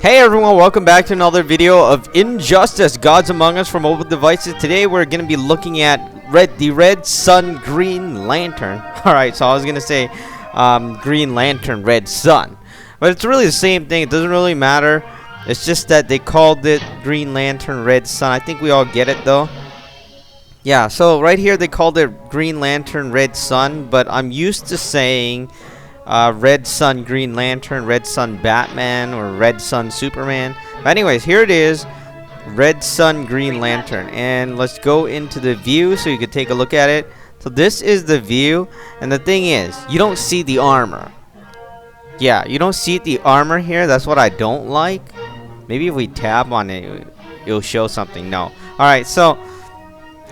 Hey everyone, welcome back to another video of Injustice Gods Among Us for mobile devices. Today we're going to be looking at the Red Sun Green Lantern. Alright, so I was going to say Green Lantern Red Sun, but it's really the same thing. It doesn't really matter. It's just that they called it Green Lantern Red Sun. I think we all get it though. Yeah, so right here they called it Green Lantern Red Sun, but I'm used to saying Red Sun Green Lantern, Red Sun Batman, or Red Sun Superman. But anyways, here it is, Red Sun Green Lantern. And let's go into the view so you can take a look at it. So this is the view, and the thing is, you don't see the armor. Yeah, you don't see the armor here. That's what I don't like. Maybe if we tap on it, it'll show something. No. Alright, so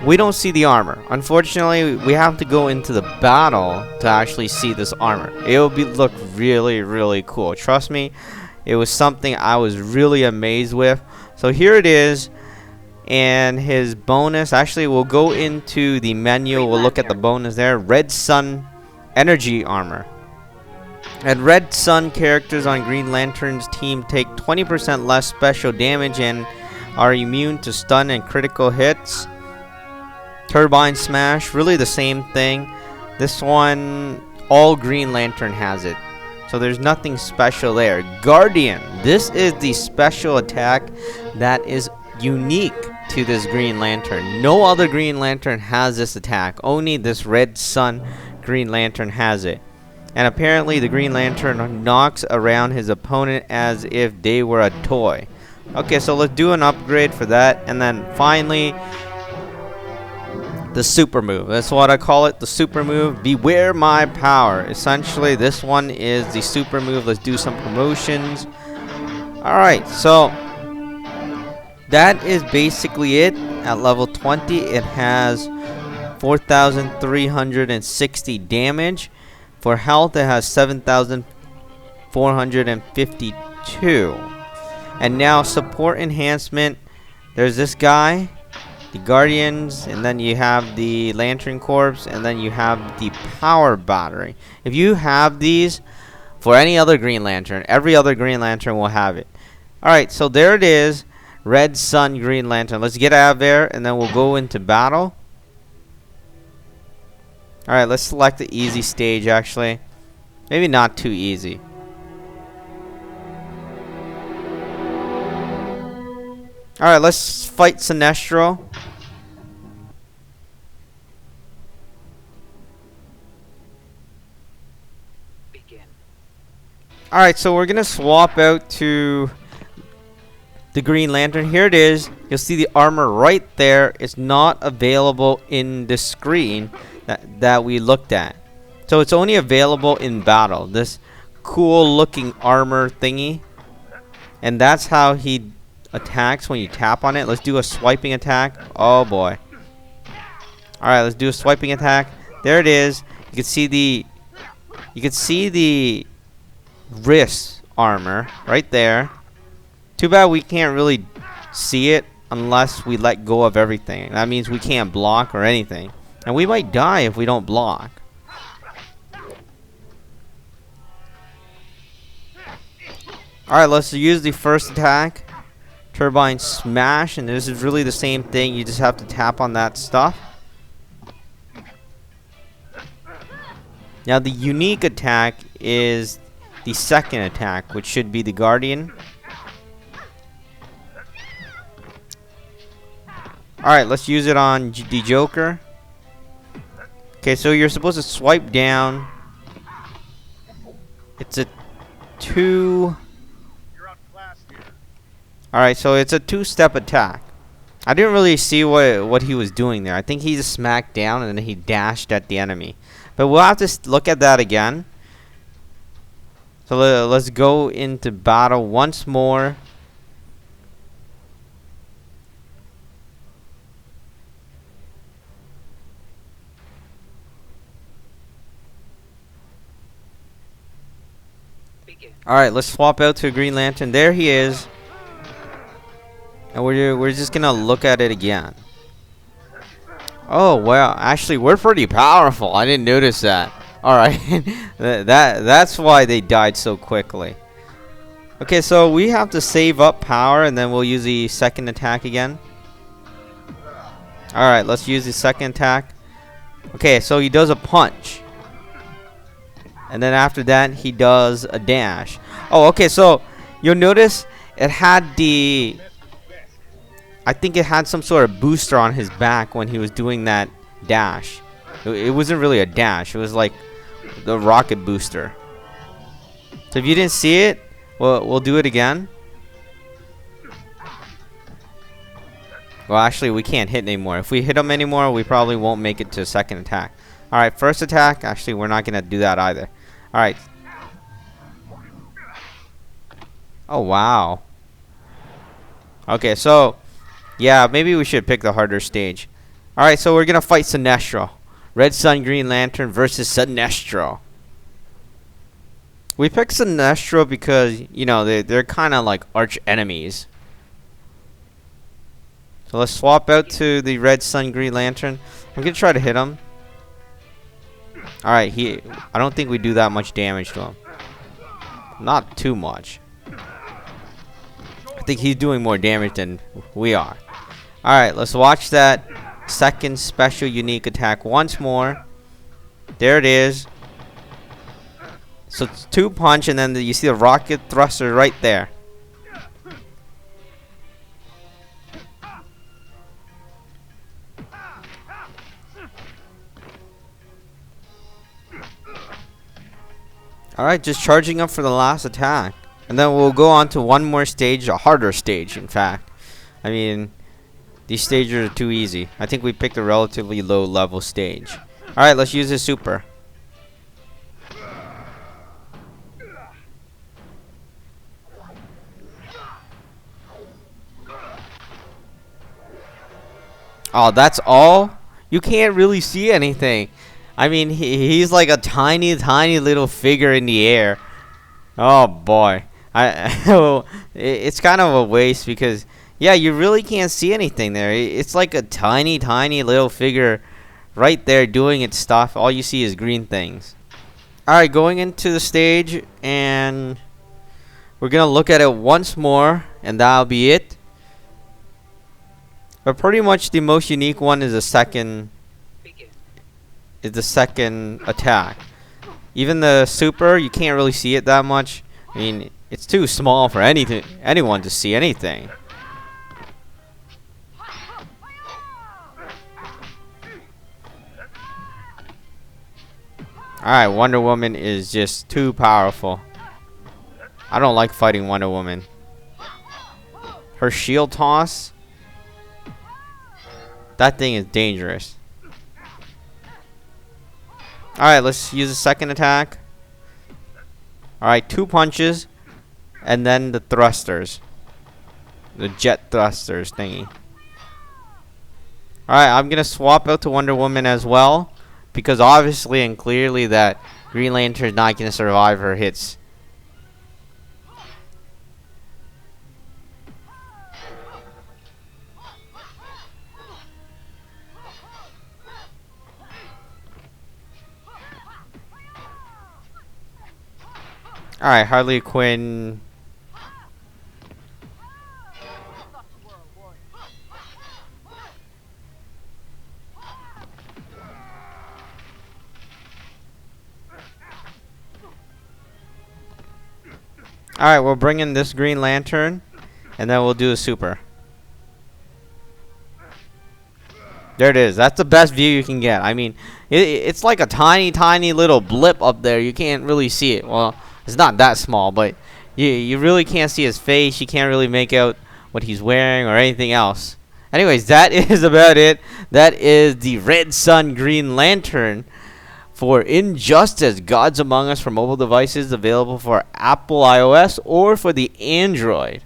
we don't see the armor. Unfortunately, we have to go into the battle to actually see this armor. It'll look really, really cool. Trust me, it was something I was really amazed with. So here it is, and his bonus. Actually, we'll go into the menu. We'll look at the bonus there. Red Sun Energy Armor. And Red Sun characters on Green Lantern's team take 20% less special damage and are immune to stun and critical hits. Turbine Smash, really the same thing. This one, all Green Lantern has it, so there's nothing special there. Guardian, this is the special attack that is unique to this Green Lantern. No other Green Lantern has this attack. Only this Red Sun Green Lantern has it. And apparently the Green Lantern knocks around his opponent as if they were a toy. Okay, so let's do an upgrade for that, and then finally the super move. That's what I call it, the super move. Beware my power. Essentially, this one is the super move. Let's do some promotions. Alright, so that is basically it. At level 20, it has 4,360 damage. For health, it has 7,452. And now, support enhancement. There's this guy, the Guardians, and then you have the Lantern Corps, and then you have the power battery. If you have these for any other Green Lantern, every other Green Lantern will have it. Alright, so there it is, Red Sun Green Lantern. Let's get out of there, and then we'll go into battle. Alright, let's select the easy stage, actually. Maybe not too easy. Alright, let's fight Sinestro. Alright, so we're going to swap out to the Green Lantern. Here it is. You'll see the armor right there. It's not available in the screen that we looked at. So it's only available in battle. This cool looking armor thingy. And that's how he attacks when you tap on it. Let's do a swiping attack. Oh boy. Alright, let's do a swiping attack. There it is. You can see the wrist armor right there. Too bad we can't really see it unless we let go of everything. That means we can't block or anything. And we might die if we don't block. Alright, let's use the first attack. Turbine Smash, and this is really the same thing. You just have to tap on that stuff. Now the unique attack is the second attack, which should be the Guardian. Alright, let's use it on the Joker. Okay, so you're supposed to swipe down. It's a 2. Alright, so it's a 2-step attack. I didn't really see what he was doing there. I think he just smacked down and then he dashed at the enemy. But we'll have to look at that again. So let's go into battle once more. Alright, let's swap out to a Green Lantern. There he is. And we're just gonna look at it again. Oh wow, actually we're pretty powerful. I didn't notice that. Alright. That's why they died so quickly. Okay, so we have to save up power, and then we'll use the second attack again. Alright, let's use the second attack. Okay, so he does a punch. And then after that, he does a dash. Oh, okay, so you'll notice it had the... I think it had some sort of booster on his back when he was doing that dash. It wasn't really a dash. It was like the rocket booster. So if you didn't see it, we'll do it again. Well, actually, we can't hit anymore. If we hit him anymore, we probably won't make it to second attack. Alright, first attack. Actually, we're not going to do that either. Alright. Oh, wow. Okay, so... yeah, maybe we should pick the harder stage. Alright, so we're going to fight Sinestro. Red Sun, Green Lantern versus Sinestro. We picked Sinestro because, you know, they're kind of like arch enemies. So let's swap out to the Red Sun, Green Lantern. I'm going to try to hit him. Alright, I don't think we do that much damage to him. Not too much. I think he's doing more damage than we are. Alright, let's watch that second special unique attack once more. There it is. So it's 2 punch, and then you see the rocket thruster right there. Alright, just charging up for the last attack. And then we'll go on to one more stage, a harder stage, in fact. I mean, these stages are too easy. I think we picked a relatively low level stage. Alright, let's use the super. Oh, that's all? You can't really see anything. I mean, he's like a tiny, tiny little figure in the air. Oh boy, it's kind of a waste because, yeah, you really can't see anything there. It's like a tiny, tiny little figure right there doing its stuff. All you see is green things. All right, going into the stage, and we're gonna look at it once more, and that'll be it. But pretty much the most unique one is the second. Is the second attack. Even the super, you can't really see it that much. I mean, it's too small for anyone to see anything. Alright, Wonder Woman is just too powerful. I don't like fighting Wonder Woman. Her shield toss, that thing is dangerous. Alright, let's use the second attack. Alright, 2 punches. And then the thrusters. The jet thrusters thingy. Alright, I'm going to swap out to Wonder Woman as well. Because obviously and clearly that Green Lantern is not going to survive her hits. Alright, Harley Quinn. Alright, we'll bring in this Green Lantern, and then we'll do a super. There it is. That's the best view you can get. I mean, it's like a tiny, tiny little blip up there. You can't really see it. Well, it's not that small, but you really can't see his face. You can't really make out what he's wearing or anything else. Anyways, that is about it. That is the Red Sun Green Lantern for Injustice Gods Among Us for mobile devices, available for Apple iOS or for the Android.